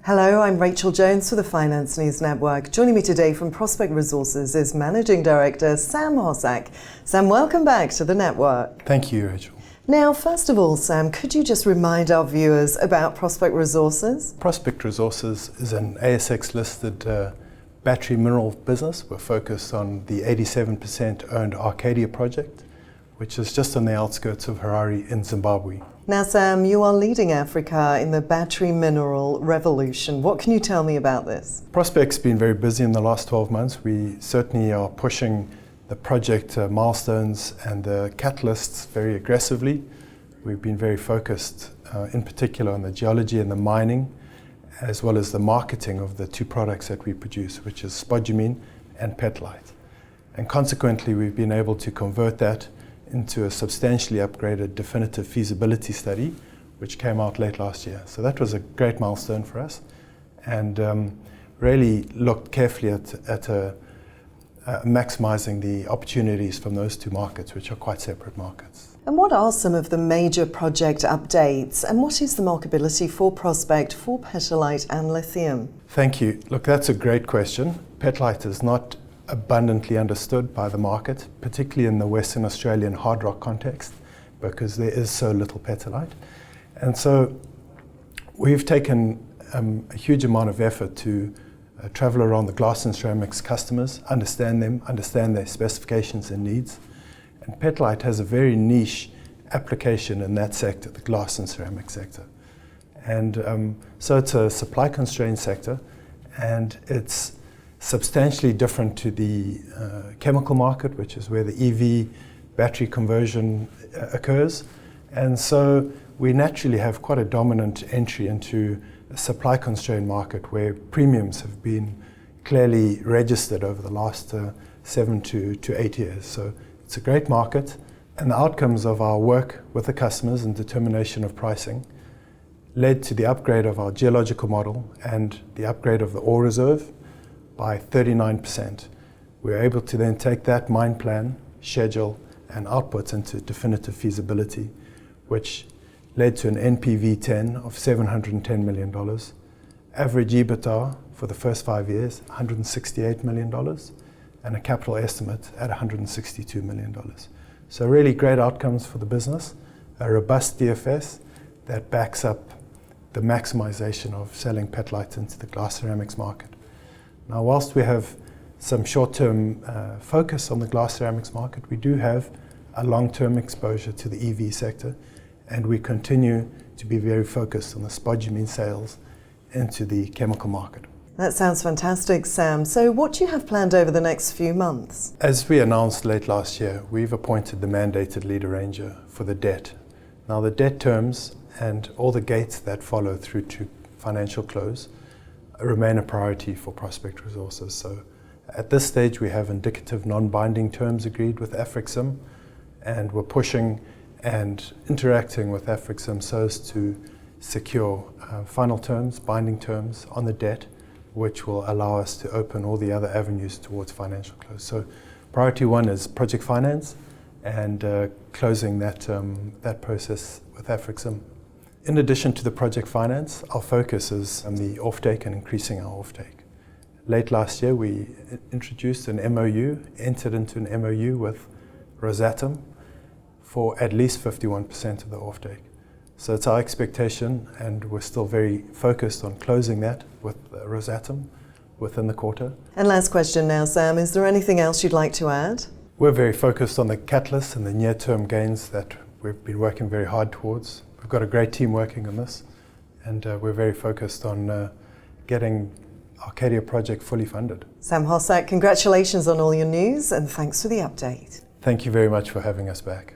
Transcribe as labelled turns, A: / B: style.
A: Hello, I'm Rachel Jones for the Finance News Network. Joining me today from Prospect Resources is Managing Director Sam Hosack. Sam, welcome back to the network.
B: Thank you, Rachel.
A: Now, first of all, Sam, could you just remind our viewers about Prospect Resources?
B: Prospect Resources is an ASX listed battery mineral business. We're focused on the 87% owned Arcadia project, which is just on the outskirts of Harare in Zimbabwe.
A: Now, Sam, you are leading Africa in the battery mineral revolution. What can you tell me about this?
B: Prospect's been very busy in the last 12 months. We certainly are pushing the project milestones and the catalysts very aggressively. We've been very focused in particular on the geology and the mining, as well as the marketing of the two products that we produce, which is spodumene and petalite. And consequently, we've been able to convert that into a substantially upgraded definitive feasibility study, which came out late last year. So that was a great milestone for us, and really looked carefully at maximizing the opportunities from those two markets, which are quite separate markets.
A: And what are some of the major project updates, and what is the marketability for Prospect for petalite and lithium?
B: Thank you. Look, that's a great question. Petalite is not abundantly understood by the market, particularly in the Western Australian hard rock context, because there is so little petalite. And so we've taken a huge amount of effort to travel around the glass and ceramics customers, understand them, understand their specifications and needs. And petalite has a very niche application in that sector, the glass and ceramics sector. And so it's a supply constrained sector, and it's substantially different to the chemical market, which is where the EV battery conversion occurs. And so we naturally have quite a dominant entry into a supply constrained market where premiums have been clearly registered over the last 7 to 8 years. So it's a great market, and the outcomes of our work with the customers and determination of pricing led to the upgrade of our geological model and the upgrade of the ore reserve by 39%. We were able to then take that mine plan, schedule, and outputs into definitive feasibility, which led to an NPV10 of $710 million, average EBITDA for the first 5 years, $168 million, and a capital estimate at $162 million. So really great outcomes for the business, a robust DFS that backs up the maximization of selling petalite into the glass ceramics market. Now, whilst we have some short-term focus on the glass ceramics market, we do have a long-term exposure to the EV sector, and we continue to be very focused on the spodumene sales into the chemical market.
A: That sounds fantastic, Sam. So what do you have planned over the next few months?
B: As we announced late last year, we've appointed the mandated lead arranger for the debt. Now, the debt terms and all the gates that follow through to financial close remain a priority for Prospect Resources. So at this stage, we have indicative non-binding terms agreed with AFRIXIM, and we're pushing and interacting with AFRIXIM so as to secure final terms, binding terms on the debt, which will allow us to open all the other avenues towards financial close. So priority one is project finance and closing that process with AFRIXIM. In addition to the project finance, our focus is on the offtake and increasing our offtake. Late last year, we introduced an MOU, entered into an MOU with Hosack for at least 51% of the offtake. So it's our expectation, and we're still very focused on closing that with Hosack within the quarter.
A: And last question now, Sam, is there anything else you'd like to add?
B: We're very focused on the catalysts and the near-term gains that we've been working very hard towards. We've got a great team working on this, and we're very focused on getting Arcadia project fully funded.
A: Sam Hosack, congratulations on all your news, and thanks for the update.
B: Thank you very much for having us back.